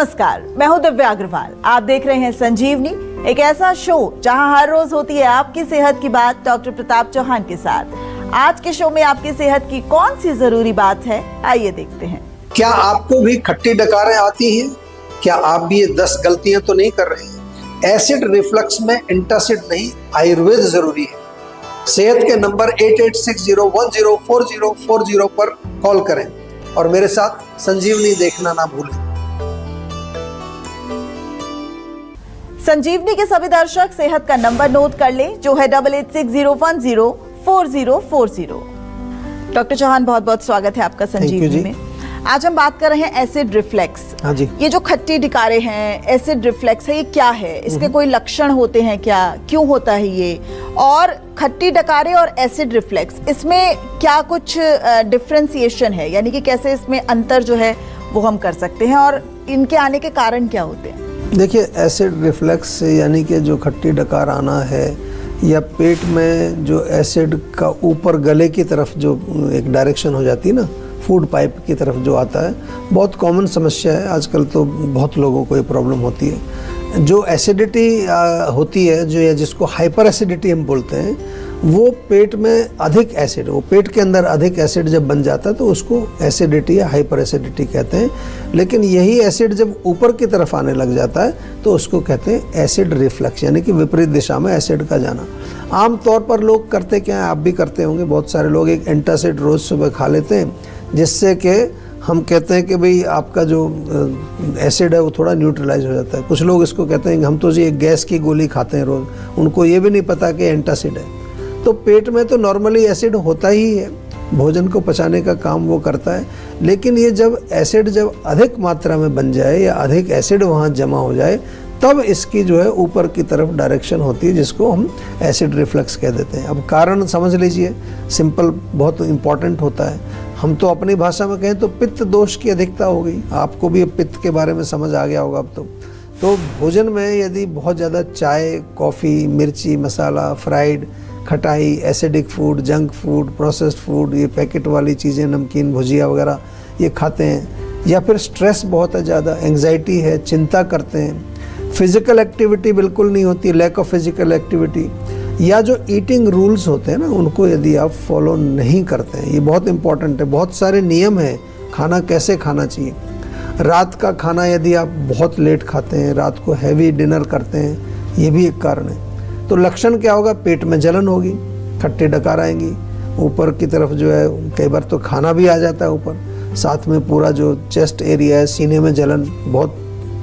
नमस्कार, मैं हूं दिव्या अग्रवाल। आप देख रहे हैं संजीवनी, एक ऐसा शो जहां हर रोज होती है आपकी सेहत की बात डॉक्टर प्रताप चौहान के साथ। आज के शो में आपकी सेहत की कौन सी जरूरी बात है, आइए देखते हैं। क्या आपको भी खट्टी डकारें आती हैं? क्या आप भी ये 10 गलतियां तो नहीं कर रहे हैं? एसिड रिफ्लक्स में एंटासिड नहीं, आयुर्वेद जरूरी है। सेहत के नंबर 8860104040 पर कॉल करें और मेरे साथ संजीवनी देखना ना भूलें। संजीवनी के सभी दर्शक सेहत का नंबर नोट कर लें, जो है 8860104040। डॉक्टर चौहान, बहुत बहुत स्वागत है आपका संजीवनी में। आज हम बात कर रहे हैं एसिड रिफ्लेक्स। हाँ जी। ये जो खट्टी डिकारे हैं, एसिड रिफ्लेक्स है, ये क्या है? इसके कोई लक्षण होते हैं क्या? क्यों होता है ये? और खट्टी डकारे और एसिड रिफ्लेक्स, इसमें क्या कुछ डिफरेंशिएशन है, यानी कि कैसे इसमें अंतर जो है वो हम कर सकते हैं और इनके आने के कारण क्या होते हैं? देखिए, एसिड रिफ्लेक्स यानी कि जो खट्टी डकार आना है या पेट में जो एसिड का ऊपर गले की तरफ जो एक डायरेक्शन हो जाती है ना, फूड पाइप की तरफ जो आता है, बहुत कॉमन समस्या है। आजकल तो बहुत लोगों को ये प्रॉब्लम होती है। जो एसिडिटी होती है, जो या जिसको हाइपर एसिडिटी हम बोलते हैं, वो पेट में अधिक एसिड, वो पेट के अंदर अधिक एसिड जब बन जाता है तो उसको एसिडिटी या हाइपर एसिडिटी कहते हैं। लेकिन यही एसिड जब ऊपर की तरफ आने लग जाता है तो उसको कहते हैं एसिड रिफ्लक्स, यानी कि विपरीत दिशा में एसिड का जाना। आम तौर पर लोग करते क्या हैं, आप भी करते होंगे, बहुत सारे लोग एक एंटासिड रोज़ सुबह खा लेते हैं, जिससे कि हम कहते हैं कि भाई आपका जो एसिड है वो थोड़ा न्यूट्रलाइज हो जाता है। कुछ लोग इसको कहते हैं कि हम तो जी एक गैस की गोली खाते हैं रोज़, उनको ये भी नहीं पता कि एंटासिड है। तो पेट में तो नॉर्मली एसिड होता ही है, भोजन को पचाने का काम वो करता है। लेकिन ये जब एसिड जब अधिक मात्रा में बन जाए या अधिक एसिड वहाँ जमा हो जाए, तब इसकी जो है ऊपर की तरफ डायरेक्शन होती है, जिसको हम एसिड रिफ्लक्स कह देते हैं। अब कारण समझ लीजिए, सिंपल, बहुत इम्पॉर्टेंट होता है। हम तो अपनी भाषा में कहें तो पित्त दोष की अधिकता हो गई। आपको भी पित्त के बारे में समझ आ गया होगा अब तो भोजन में यदि बहुत ज़्यादा चाय, कॉफ़ी, मिर्ची, मसाला, फ्राइड, खटाई, acidic food, junk food, processed food, ये पैकेट वाली चीज़ें, नमकीन, भुजिया वगैरह ये खाते हैं, या फिर स्ट्रेस बहुत है ज़्यादा, एंग्जाइटी है, चिंता करते हैं, फिज़िकल एक्टिविटी बिल्कुल नहीं होती, लैक ऑफ फिज़िकल एक्टिविटी, या जो ईटिंग रूल्स होते हैं ना, उनको यदि आप फॉलो नहीं करते हैं, ये बहुत इंपॉर्टेंट है। बहुत सारे नियम हैं खाना कैसे खाना चाहिए। रात का खाना यदि आप बहुत लेट खाते हैं, रात को हैवी डिनर करते हैं, ये भी एक कारण है। तो लक्षण क्या होगा? पेट में जलन होगी, खट्टे डकार आएंगी, ऊपर की तरफ जो है कई बार तो खाना भी आ जाता है ऊपर, साथ में पूरा जो चेस्ट एरिया है, सीने में जलन, बहुत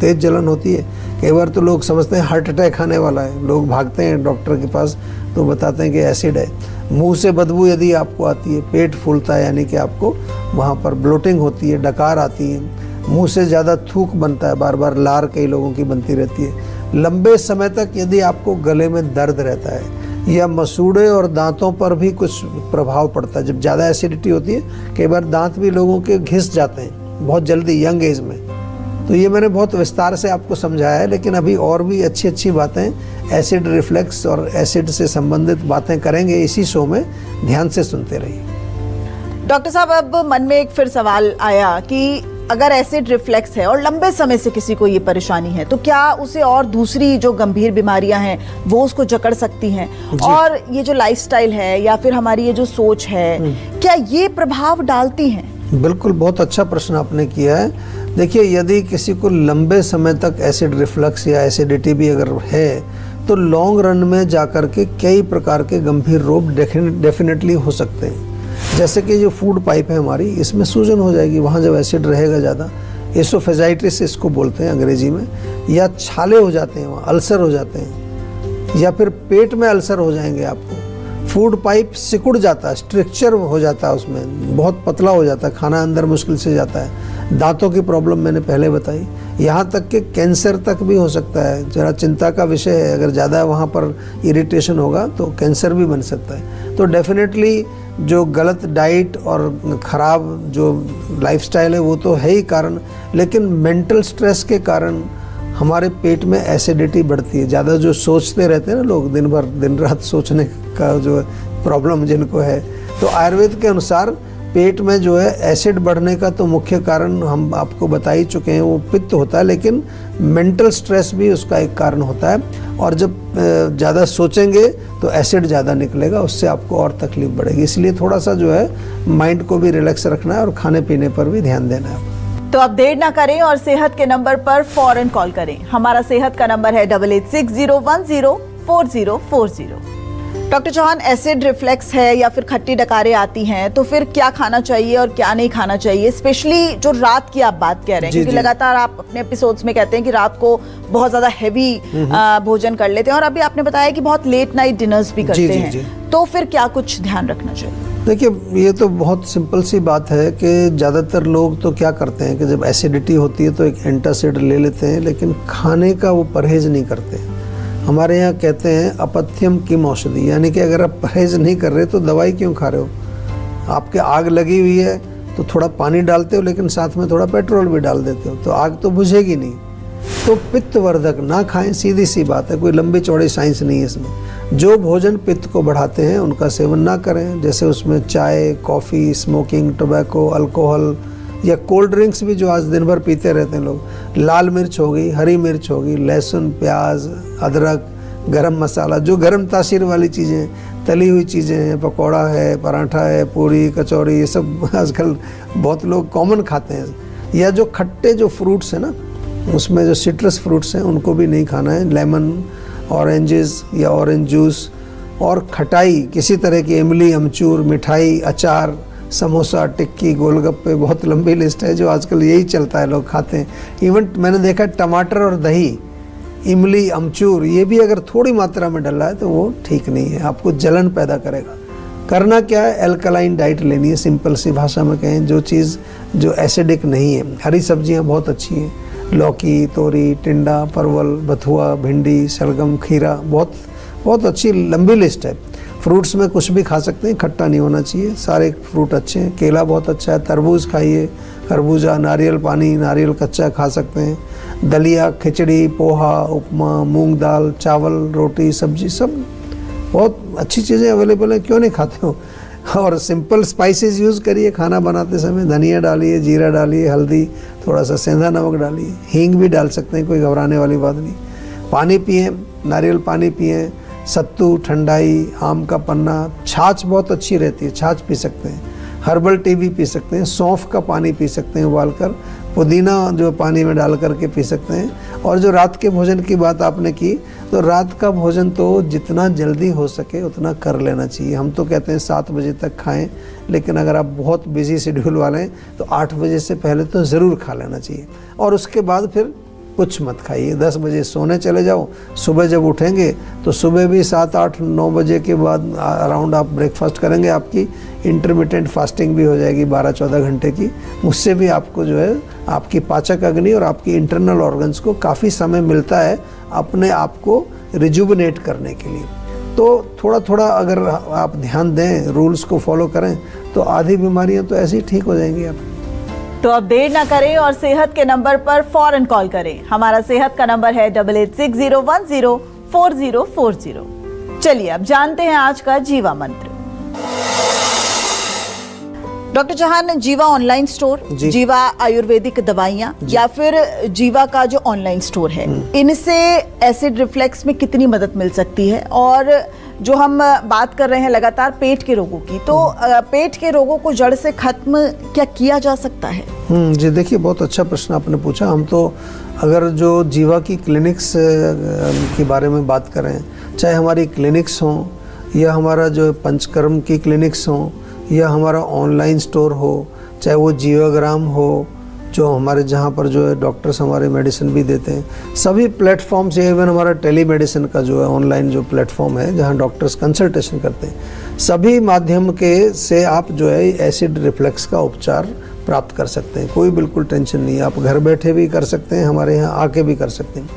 तेज़ जलन होती है। कई बार तो लोग समझते हैं हार्ट अटैक आने वाला है, लोग भागते हैं डॉक्टर के पास, तो बताते हैं कि एसिड है। मुंह से बदबू यदि आपको आती है, पेट फूलता है, यानी कि आपको वहाँ पर ब्लोटिंग होती है, डकार आती है, मुंह से ज़्यादा थूक बनता है, बार बार लार कई लोगों की बनती रहती है, लंबे समय तक यदि आपको गले में दर्द रहता है, या मसूड़े और दांतों पर भी कुछ प्रभाव पड़ता है। जब ज़्यादा एसिडिटी होती है, कई बार दांत भी लोगों के घिस जाते हैं बहुत जल्दी, यंग एज में। तो ये मैंने बहुत विस्तार से आपको समझाया है, लेकिन अभी और भी अच्छी अच्छी बातें एसिड रिफ्लेक्स और एसिड से संबंधित बातें करेंगे इसी शो में, ध्यान से सुनते रहिए। डॉक्टर साहब, अब मन में एक फिर सवाल आया कि अगर एसिड रिफ्लेक्स है और लंबे समय से किसी को ये परेशानी है, तो क्या उसे और दूसरी जो गंभीर बीमारियां हैं वो उसको जकड़ सकती हैं? और ये जो लाइफस्टाइल है या फिर हमारी ये जो सोच है, क्या ये प्रभाव डालती हैं? बिल्कुल, बहुत अच्छा प्रश्न आपने किया है। देखिए, यदि किसी को लंबे समय तक एसिड रिफ्लक्स या एसिडिटी भी अगर है, तो लॉन्ग रन में जाकर के कई प्रकार के गंभीर रोग डेफिनेटली हो सकते हैं। जैसे कि जो फूड पाइप है हमारी, इसमें सूजन हो जाएगी, वहाँ जब एसिड रहेगा ज़्यादा, एसोफेजाइटिस इसको बोलते हैं अंग्रेजी में, या छाले हो जाते हैं, वहाँ अल्सर हो जाते हैं, या फिर पेट में अल्सर हो जाएंगे आपको। फूड पाइप सिकुड़ जाता है, स्ट्रक्चर हो जाता है, उसमें बहुत पतला हो जाता है, खाना अंदर मुश्किल से जाता है। दांतों की प्रॉब्लम मैंने पहले बताई, यहाँ तक कि कैंसर तक भी हो सकता है। जरा चिंता का विषय है, अगर ज़्यादा वहाँ पर इरिटेशन होगा तो कैंसर भी बन सकता है। तो डेफिनेटली जो गलत डाइट और ख़राब जो लाइफस्टाइल है वो तो है ही कारण, लेकिन मेंटल स्ट्रेस के कारण हमारे पेट में एसिडिटी बढ़ती है। ज़्यादा जो सोचते रहते हैं ना लोग, दिन भर दिन रात सोचने का जो प्रॉब्लम जिनको है, तो आयुर्वेद के अनुसार पेट में जो है एसिड बढ़ने का तो मुख्य कारण हम आपको बता ही चुके हैं, वो पित्त होता है, लेकिन मेंटल स्ट्रेस भी उसका एक कारण होता है। और जब ज़्यादा सोचेंगे तो एसिड ज़्यादा निकलेगा, उससे आपको और तकलीफ बढ़ेगी। इसलिए थोड़ा सा जो है माइंड को भी रिलैक्स रखना है और खाने पीने पर भी ध्यान देना है। तो अब देर ना करें और सेहत के नंबर पर फौरन कॉल करें। हमारा सेहत का नंबर है 8860104040। डॉक्टर चौहान, एसिड रिफ्लेक्स है या फिर खट्टी डकारें आती हैं, तो फिर क्या खाना चाहिए और क्या नहीं खाना चाहिए? स्पेशली जो रात की आप बात कह रहे हैं, क्योंकि लगातार आप अपने एपिसोड्स में कहते हैं कि रात को बहुत ज्यादा हैवी भोजन कर लेते हैं, और अभी आपने बताया कि बहुत लेट नाइट डिनर्स भी करते हैं, तो फिर क्या कुछ ध्यान रखना चाहिए? देखिए, ये तो बहुत सिंपल सी बात है कि ज़्यादातर लोग तो क्या करते हैं कि जब एसिडिटी होती है तो एक एंटासिड ले लेते हैं, लेकिन खाने का वो परहेज़ नहीं करते। हमारे यहाँ कहते हैं अपथ्यम किम औषधि, यानी कि अगर आप परहेज़ नहीं कर रहे तो दवाई क्यों खा रहे हो? आपके आग लगी हुई है तो थोड़ा पानी डालते हो, लेकिन साथ में थोड़ा पेट्रोल भी डाल देते हो, तो आग तो बुझेगी नहीं। तो पित्तवर्धक ना खाएं, सीधी सी बात है, कोई लंबी चौड़ी साइंस नहीं है इसमें। जो भोजन पित्त को बढ़ाते हैं उनका सेवन ना करें, जैसे उसमें चाय, कॉफ़ी, स्मोकिंग, टोबैको, अल्कोहल या कोल्ड ड्रिंक्स भी जो आज दिन भर पीते रहते हैं लोग। लाल मिर्च हो गई, हरी मिर्च हो गई, लहसुन, प्याज, अदरक, गरम मसाला, जो गरम तासीर वाली चीज़ें, तली हुई चीज़ें हैं, पकौड़ा है, पराठा है, पूरी, कचौरी, ये सब आजकल बहुत लोग कॉमन खाते हैं। या जो खट्टे जो फ्रूट्स हैं ना, उसमें जो सिट्रस फ्रूट्स हैं उनको भी नहीं खाना है। लेमन, ऑरेंजेस या ऑरेंज जूस, और खटाई किसी तरह की, इमली, अमचूर, मिठाई, अचार, समोसा, टिक्की, गोलगप्पे, बहुत लंबी लिस्ट है जो आजकल यही चलता है, लोग खाते हैं। इवन मैंने देखा टमाटर और दही, इमली, अमचूर, ये भी अगर थोड़ी मात्रा में डला है तो वो ठीक नहीं है, आपको जलन पैदा करेगा। करना क्या है, एल्कलाइन डाइट लेनी है, सिंपल सी भाषा में कहें, जो चीज़ जो एसिडिक नहीं है। हरी सब्जियां बहुत अच्छी हैं, लौकी, तोरी, टिंडा, परवल, बथुआ, भिंडी, शलगम, खीरा, बहुत बहुत अच्छी लंबी लिस्ट है। फ्रूट्स में कुछ भी खा सकते हैं, खट्टा नहीं होना चाहिए, सारे फ्रूट अच्छे हैं। केला बहुत अच्छा है, तरबूज खाइए, खरबूजा, नारियल पानी, नारियल कच्चा खा सकते हैं। दलिया, खिचड़ी, पोहा, उपमा, मूंग दाल, चावल, रोटी, सब्जी, सब बहुत अच्छी चीज़ें अवेलेबल हैं, क्यों नहीं खाते हो? और सिंपल स्पाइसेस यूज़ करिए खाना बनाते समय, धनिया डालिए, जीरा डालिए, हल्दी, थोड़ा सा सेंधा नमक डालिए, हींग भी डाल सकते हैं, कोई घबराने वाली बात नहीं। पानी पिएं, नारियल पानी पिएं, सत्तू, ठंडाई, आम का पन्ना, छाछ बहुत अच्छी रहती है, छाछ पी सकते हैं। हर्बल टी भी पी सकते हैं, सौंफ का पानी पी सकते हैं उबालकर, पुदीना जो पानी में डाल करके पी सकते हैं। और जो रात के भोजन की बात आपने की, तो रात का भोजन तो जितना जल्दी हो सके उतना कर लेना चाहिए। हम तो कहते हैं 7 बजे तक खाएं, लेकिन अगर आप बहुत बिजी शेड्यूल वाले हैं तो 8 बजे से पहले तो ज़रूर खा लेना चाहिए। और उसके बाद फिर कुछ मत खाइए, 10 बजे सोने चले जाओ। सुबह जब उठेंगे तो सुबह भी 7, 8, 9 बजे के बाद अराउंड आप ब्रेकफास्ट करेंगे, आपकी इंटरमिटेंट फास्टिंग भी हो जाएगी 12-14 घंटे की। उससे भी आपको जो है आपकी पाचक अग्नि और आपकी इंटरनल ऑर्गन्स को काफ़ी समय मिलता है अपने आप को रिजुविनेट करने के लिए। तो थोड़ा थोड़ा अगर आप ध्यान दें, रूल्स को फॉलो करें, तो आधी बीमारियां तो ऐसे ही ठीक हो जाएंगी आप। तो अब देर ना करें और सेहत के नंबर पर फौरन कॉल करें। हमारा सेहत का नंबर है 8860104040। चलिए अब जानते हैं आज का जीवा मंत्र। डॉक्टर चौहान, जीवा ऑनलाइन स्टोर, जीवा आयुर्वेदिक दवाइयाँ या फिर जीवा का जो ऑनलाइन स्टोर है, इनसे एसिड रिफ्लेक्स में कितनी मदद मिल सकती है? और जो हम बात कर रहे हैं लगातार पेट के रोगों की, तो पेट के रोगों को जड़ से खत्म क्या किया जा सकता है? जी देखिए, बहुत अच्छा प्रश्न आपने पूछा। हम तो अगर जो जीवा की क्लिनिक्स के बारे में बात करें, चाहे हमारी क्लिनिक्स हों या हमारा जो पंचकर्म की क्लिनिक्स हों या हमारा ऑनलाइन स्टोर हो, चाहे वो जीवाग्राम हो, जो हमारे जहाँ पर जो है डॉक्टर्स हमारे मेडिसिन भी देते हैं, सभी प्लेटफॉर्म्स, इवन हमारा टेली मेडिसिन का जो है ऑनलाइन जो प्लेटफॉर्म है जहाँ डॉक्टर्स कंसल्टेशन करते हैं, सभी माध्यम के से आप जो है एसिड रिफ्लेक्स का उपचार प्राप्त कर सकते हैं। कोई बिल्कुल टेंशन नहीं है, आप घर बैठे भी कर सकते हैं, हमारे यहाँ आके भी कर सकते हैं।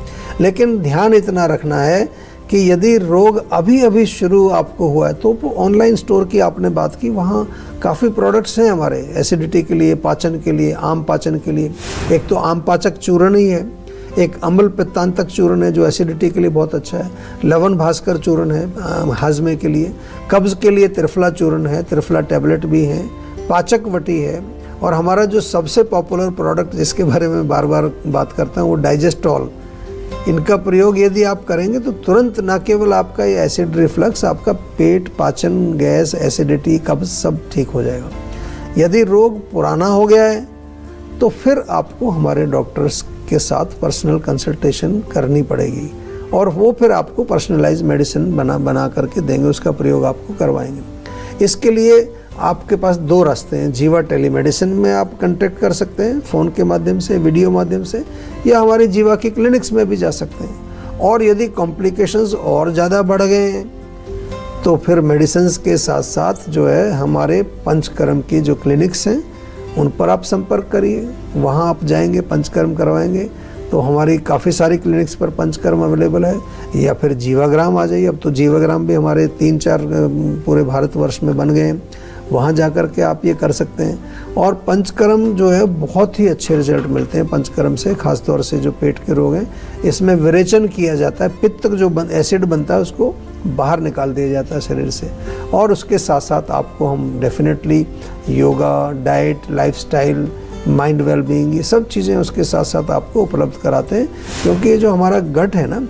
लेकिन ध्यान इतना रखना है कि यदि रोग अभी अभी शुरू आपको हुआ है तो ऑनलाइन स्टोर की आपने बात की, वहाँ काफ़ी प्रोडक्ट्स हैं हमारे एसिडिटी के लिए, पाचन के लिए, आम पाचन के लिए। एक तो आम पाचक चूर्ण ही है, एक अम्ल पित्तांतक चूर्ण है जो एसिडिटी के लिए बहुत अच्छा है, लवण भास्कर चूर्ण है हाजमे के लिए, कब्ज़ के लिए त्रिफला चूर्ण है, त्रिफला टैबलेट भी हैं, पाचकवटी है, और हमारा जो सबसे पॉपुलर प्रोडक्ट जिसके बारे में बार बार बात करता हूँ वो डाइजेस्टॉल। इनका प्रयोग यदि आप करेंगे तो तुरंत न केवल आपका ये एसिड रिफ्लक्स, आपका पेट, पाचन, गैस, एसिडिटी, कब्ज सब ठीक हो जाएगा। यदि रोग पुराना हो गया है तो फिर आपको हमारे डॉक्टर्स के साथ पर्सनल कंसल्टेशन करनी पड़ेगी, और वो फिर आपको पर्सनलाइज मेडिसिन बना करके देंगे, उसका प्रयोग आपको करवाएंगे। इसके लिए आपके पास 2 रास्ते हैं। जीवा टेलीमेडिसिन में आप कांटेक्ट कर सकते हैं फ़ोन के माध्यम से, वीडियो माध्यम से, या हमारी जीवा की क्लिनिक्स में भी जा सकते हैं। और यदि कॉम्प्लिकेशंस और ज़्यादा बढ़ गए हैं तो फिर मेडिसिन्स के साथ साथ जो है हमारे पंचकर्म की जो क्लिनिक्स हैं उन पर आप संपर्क करिए, वहाँ आप जाएंगे, पंचकर्म करवाएंगे। तो हमारी काफ़ी सारी क्लिनिक्स पर पंचकर्म अवेलेबल है, या फिर जीवाग्राम आ जाइए। अब तो जीवाग्राम भी हमारे 3-4 पूरे भारतवर्ष में बन गए हैं, वहाँ जा कर के आप ये कर सकते हैं। और पंचकर्म जो है बहुत ही अच्छे रिजल्ट मिलते हैं पंचकर्म से, खासतौर से जो पेट के रोग हैं। इसमें विरेचन किया जाता है, पित्त जो एसिड बनता है उसको बाहर निकाल दिया जाता है शरीर से। और उसके साथ साथ आपको हम definitely yoga, diet, lifestyle, mind wellbeing, ये सब चीज़ें उसके साथ साथ आपको उपलब्ध कराते हैं। क्योंकि ये जो हमारा गट है ना,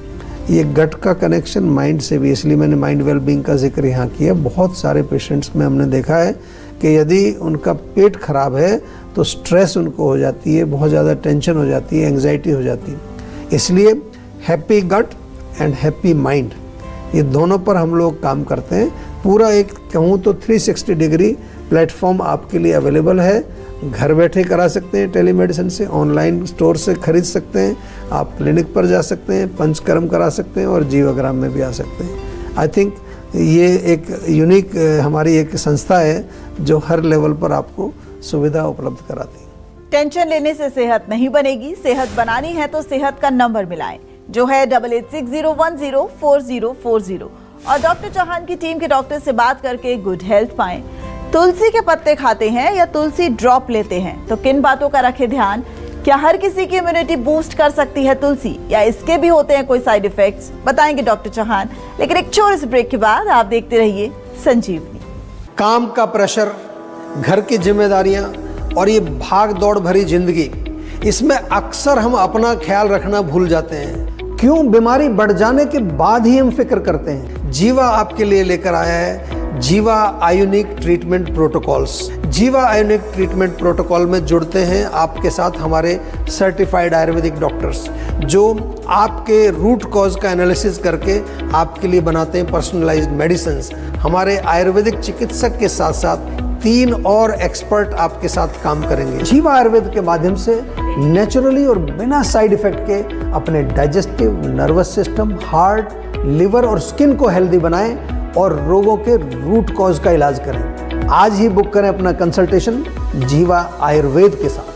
ये गट का कनेक्शन माइंड से भी, इसलिए मैंने माइंड वेलबींग का जिक्र यहाँ किया। बहुत सारे पेशेंट्स में हमने देखा है कि यदि उनका पेट खराब है तो स्ट्रेस उनको हो जाती है, बहुत ज़्यादा टेंशन हो जाती है, एंग्जाइटी हो जाती है। इसलिए happy gut and happy mind, ये दोनों पर हम लोग काम करते हैं। पूरा एक कहूँ तो 360 डिग्री प्लेटफॉर्म आपके लिए अवेलेबल है। घर बैठे करा सकते हैं टेलीमेडिसिन से, ऑनलाइन स्टोर से खरीद सकते हैं, आप क्लिनिक पर जा सकते हैं, पंचकर्म करा सकते हैं, और जीवाग्राम में भी आ सकते हैं। आई थिंक ये एक यूनिक हमारी एक संस्था है जो हर लेवल पर आपको सुविधा उपलब्ध कराती है। टेंशन लेने से सेहत नहीं बनेगी, सेहत बनानी है तो सेहत का नंबर मिलाएं, जो है 8860104040, और डॉक्टर चौहान की टीम के डॉक्टर से बात करके गुड हेल्थ पाएं। तुलसी के पत्ते खाते हैं या तुलसी ड्रॉप लेते हैं तो किन बातों का रखें ध्यान? क्या हर किसी की इम्यूनिटी बूस्ट कर सकती है तुलसी, या इसके भी होते हैं कोई साइड इफेक्ट्स? बताएंगे डॉक्टर चौहान, लेकिन एक छोटे से ब्रेक के बाद। आप देखते रहिए संजीवनी। काम का प्रेशर, घर की जिम्मेदारियां और ये भाग दौड़ भरी जिंदगी, इसमें अक्सर हम अपना ख्याल रखना भूल जाते हैं। क्यों? बीमारी बढ़ जाने के बाद ही हम फिक्र करते हैं। जीवा आपके लिए लेकर आया है जीवा आयोनिक ट्रीटमेंट प्रोटोकॉल्स। जीवा आयोनिक ट्रीटमेंट प्रोटोकॉल में जुड़ते हैं आपके साथ हमारे सर्टिफाइड आयुर्वेदिक डॉक्टर्स, जो आपके रूट कॉज का एनालिसिस करके आपके लिए बनाते हैं पर्सनलाइज्ड मेडिसिन्स। हमारे आयुर्वेदिक चिकित्सक के साथ साथ 3 और एक्सपर्ट आपके साथ काम करेंगे। जीवा आयुर्वेद के माध्यम से नेचुरली और बिना साइड इफेक्ट के अपने digestive, nervous system, heart, liver और स्किन को हेल्दी बनाएं और रोगों के रूट कॉज का इलाज करें। आज ही बुक करें अपना कंसल्टेशन जीवा आयुर्वेद के साथ।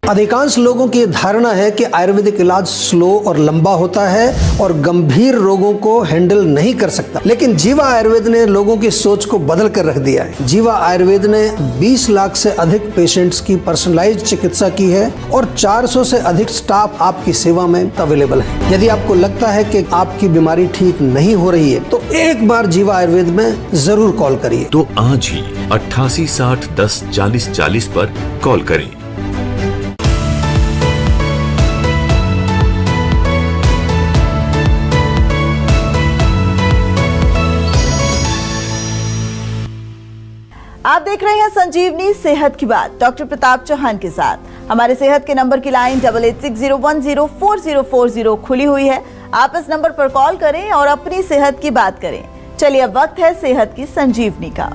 अधिकांश लोगों की धारणा है कि आयुर्वेदिक इलाज स्लो और लंबा होता है और गंभीर रोगों को हैंडल नहीं कर सकता, लेकिन जीवा आयुर्वेद ने लोगों की सोच को बदल कर रख दिया है। जीवा आयुर्वेद ने 20 लाख से अधिक पेशेंट्स की पर्सनलाइज्ड चिकित्सा की है और 400 से अधिक स्टाफ आपकी सेवा में अवेलेबल है। यदि आपको लगता है कि आपकी बीमारी ठीक नहीं हो रही है तो एक बार जीवा आयुर्वेद में जरूर कॉल करिए। तो आज ही 88 60 10 40 40 पर कॉल करें। आप देख रहे हैं संजीवनी सेहत की बात डॉक्टर प्रताप चौहान के साथ। हमारे सेहत के नंबर की लाइन 8860104040 खुली हुई है। आप इस नंबर पर कॉल करें और अपनी सेहत की बात करें। चलिए अब वक्त है सेहत की संजीवनी का।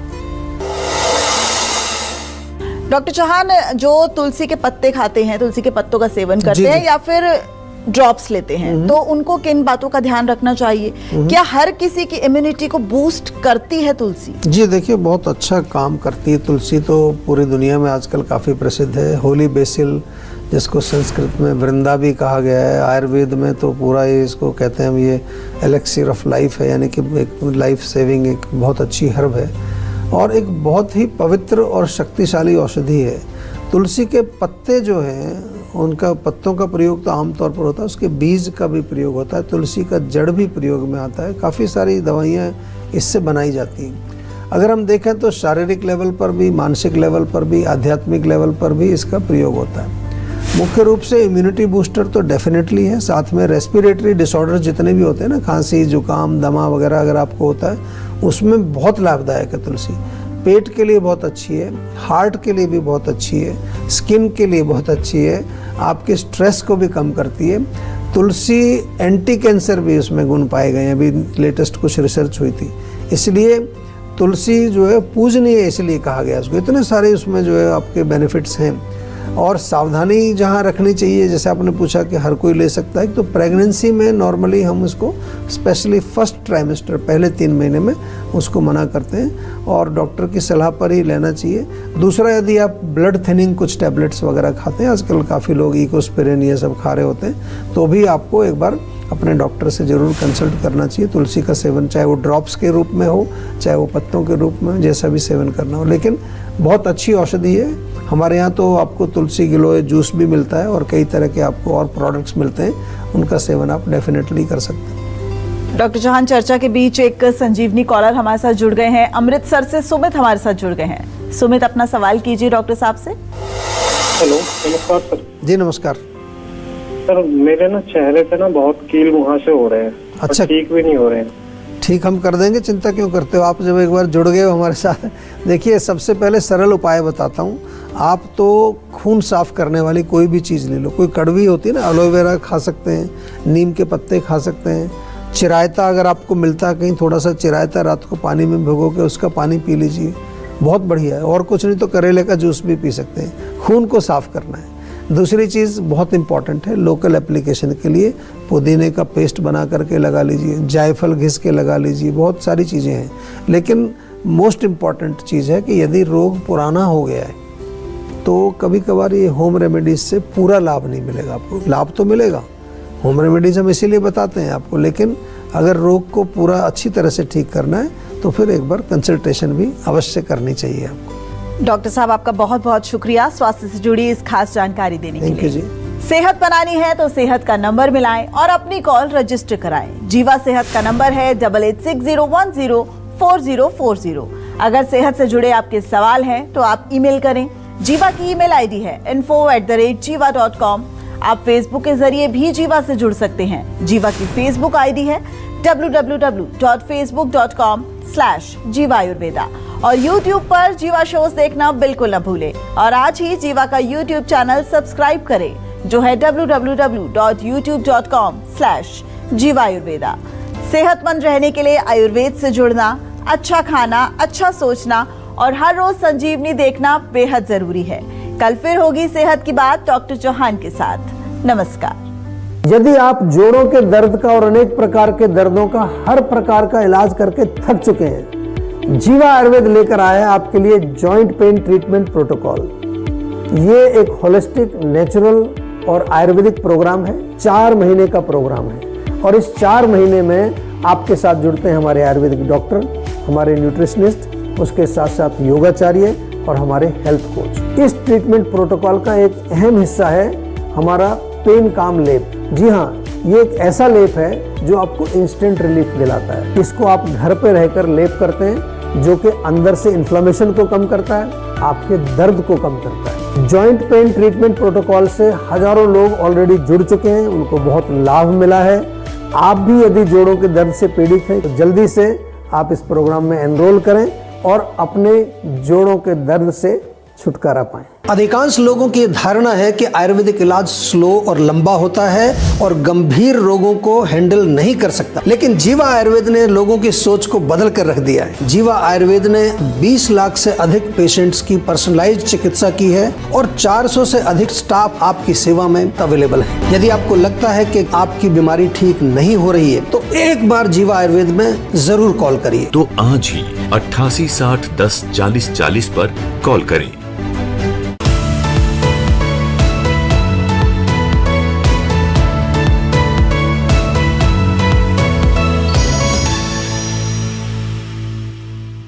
डॉक्टर चौहान, जो तुलसी के पत्ते खाते हैं, तुलसी के पत्तों का सेवन करते हैं या फिर ड्रॉप्स लेते हैं, तो उनको किन बातों का ध्यान रखना चाहिए? क्या हर किसी की इम्यूनिटी को बूस्ट करती है तुलसी? जी देखिए, बहुत अच्छा काम करती है तुलसी। तो पूरी दुनिया में आजकल काफ़ी प्रसिद्ध है। होली बेसिल, जिसको संस्कृत में वृंदा भी कहा गया है, आयुर्वेद में तो पूरा ये इसको कहते हैं, ये एलेक्सिर ऑफ लाइफ है, यानी कि एक लाइफ सेविंग एक बहुत अच्छी हर्ब है और एक बहुत ही पवित्र और शक्तिशाली औषधि है। तुलसी के पत्ते जो हैं उनका पत्तों का प्रयोग तो आमतौर पर होता है, उसके बीज का भी प्रयोग होता है, तुलसी का जड़ भी प्रयोग में आता है। काफ़ी सारी दवाइयाँ इससे बनाई जाती हैं। अगर हम देखें तो शारीरिक लेवल पर भी, मानसिक लेवल पर भी, आध्यात्मिक लेवल पर भी इसका प्रयोग होता है। मुख्य रूप से इम्यूनिटी बूस्टर तो डेफिनेटली है, साथ में रेस्पिरेटरी डिसऑर्डर जितने भी होते हैं ना, खांसी, जुकाम, दमा वगैरह अगर आपको होता है, उसमें बहुत लाभदायक है तुलसी। पेट के लिए बहुत अच्छी है, हार्ट के लिए भी बहुत अच्छी है, स्किन के लिए बहुत अच्छी है, आपके स्ट्रेस को भी कम करती है। तुलसी एंटी कैंसर भी उसमें गुण पाए गए हैं, अभी लेटेस्ट कुछ रिसर्च हुई थी। इसलिए तुलसी जो है पूजनीय है, इसलिए कहा गया उसको। इतने सारे उसमें जो है आपके बेनिफिट्स हैं। और सावधानी जहाँ रखनी चाहिए, जैसे आपने पूछा कि हर कोई ले सकता है, तो प्रेगनेंसी में नॉर्मली हम इसको स्पेशली फर्स्ट ट्राइमेस्टर, पहले 3 महीने में उसको मना करते हैं और डॉक्टर की सलाह पर ही लेना चाहिए। दूसरा, यदि आप ब्लड थिनिंग कुछ टैबलेट्स वगैरह खाते हैं, आजकल काफ़ी लोग इकोस्पिरिन ये सब खा रहे होते हैं, तो भी आपको एक बार अपने डॉक्टर से ज़रूर कंसल्ट करना चाहिए। तुलसी का सेवन चाहे वो ड्रॉप्स के रूप में हो, चाहे वो पत्तों के रूप में हो, जैसा भी सेवन करना हो, लेकिन बहुत अच्छी औषधि है। हमारे यहाँ तो आपको तुलसी गिलोय जूस भी मिलता है और कई तरह के आपको और प्रोडक्ट्स मिलते हैं, उनका सेवन आप डेफिनेटली कर सकते हैं। डॉक्टर चौहान, चर्चा के बीच एक संजीवनी कॉलर हमारे साथ जुड़ गए हैं। अमृतसर से सुमित हमारे साथ जुड़ गए हैं। सुमित, अपना सवाल कीजिए डॉक्टर साहब से। हेलो, नमस्कार सर। जी नमस्कार सर, मेरे ना चेहरे पे ना बहुत कील मुहासे हो रहे हैं। अच्छा, ठीक भी नहीं हो रहे हैं। ठीक, हम कर देंगे, चिंता क्यों करते हो आप। जब एक बार जुड़ गए हो हमारे साथ, देखिए सबसे पहले सरल उपाय बताता हूँ। आप तो खून साफ करने वाली कोई भी चीज़ ले लो। कोई कड़वी होती है ना, एलोवेरा खा सकते हैं, नीम के पत्ते खा सकते हैं, चिरायता अगर आपको मिलता है कहीं, थोड़ा सा चिरायता रात को पानी में भिगो के उसका पानी पी लीजिए, बहुत बढ़िया है। और कुछ नहीं तो करेले का जूस भी पी सकते हैं। खून को साफ करना है। दूसरी चीज़ बहुत इंपॉर्टेंट है, लोकल एप्लीकेशन के लिए पुदीने का पेस्ट बना करके लगा लीजिए, जायफल घिस के लगा लीजिए, बहुत सारी चीज़ें हैं। लेकिन मोस्ट इम्पॉर्टेंट चीज़ है कि यदि रोग पुराना हो गया है तो कभी कभार ये होम रेमेडीज़ से पूरा लाभ नहीं मिलेगा आपको। लाभ तो मिलेगा, होम रेमेडीज़ हम इसीलिए बताते हैं आपको, लेकिन अगर रोग को पूरा अच्छी तरह से ठीक करना है तो फिर एक बार कंसल्टेशन भी अवश्य करनी चाहिए आपको। डॉक्टर साहब, आपका बहुत बहुत शुक्रिया स्वास्थ्य से जुड़ी इस खास जानकारी देने के लिए। थैंक यू जी। सेहत बनानी है तो सेहत का नंबर मिलाएं और अपनी कॉल रजिस्टर कराएं। जीवा सेहत का नंबर है 8860104040। अगर सेहत से जुड़े आपके सवाल हैं तो आप ईमेल करें। जीवा की ईमेल आईडी है info@jiva.com। आप फेसबुक के जरिए भी जीवा से जुड़ सकते हैं। जीवा की फेसबुक आईडी है www.facebook.com/जीवायुर्वेदा। और YouTube पर जीवा शोज देखना बिल्कुल न भूलें। और आज ही जीवा का YouTube चैनल सब्सक्राइब करें, जो है www.youtube.com/जीवायुर्वेदा। सेहतमंद रहने के लिए आयुर्वेद से जुड़ना, अच्छा खाना, अच्छा सोचना और हर रोज संजीवनी देखना बेहद जरूरी है। कल फिर होगी सेहत की बात डॉक्टर चौहान के साथ। नमस्कार। यदि आप जोड़ों के दर्द का और अनेक प्रकार के दर्दों का हर प्रकार का इलाज करके थक चुके हैं, जीवा आयुर्वेद लेकर आया है आपके लिए जॉइंट पेन ट्रीटमेंट प्रोटोकॉल। ये एक होलिस्टिक, नेचुरल और आयुर्वेदिक प्रोग्राम है। 4 महीने का प्रोग्राम है और इस 4 महीने में आपके साथ जुड़ते हैं हमारे आयुर्वेदिक डॉक्टर, हमारे न्यूट्रिशनिस्ट, उसके साथ साथ योगाचार्य और हमारे हेल्थ कोच। इस ट्रीटमेंट प्रोटोकॉल का एक अहम हिस्सा है हमारा पेन काम लेप। जी हाँ, ये एक ऐसा लेप है जो आपको इंस्टेंट रिलीफ दिलाता है। इसको आप घर पे रहकर लेप करते हैं, जो कि अंदर से इन्फ्लेमेशन को कम करता है, आपके दर्द को कम करता है। जॉइंट पेन ट्रीटमेंट प्रोटोकॉल से हजारों लोग ऑलरेडी जुड़ चुके हैं, उनको बहुत लाभ मिला है। आप भी यदि जोड़ों के दर्द से पीड़ित हैं तो जल्दी से आप इस प्रोग्राम में एनरोल करें और अपने जोड़ों के दर्द से छुटकारा पाएं। अधिकांश लोगों की धारणा है कि आयुर्वेदिक इलाज स्लो और लंबा होता है और गंभीर रोगों को हैंडल नहीं कर सकता, लेकिन जीवा आयुर्वेद ने लोगों की सोच को बदल कर रख दिया है। जीवा आयुर्वेद ने 20 लाख से अधिक पेशेंट्स की पर्सनलाइज्ड चिकित्सा की है और 400 से अधिक स्टाफ आपकी सेवा में अवेलेबल है। यदि आपको लगता है कि आपकी बीमारी ठीक नहीं हो रही है तो एक बार जीवा आयुर्वेद में जरूर कॉल करिए। तो आज ही 88 60 10 40 40 पर कॉल करें।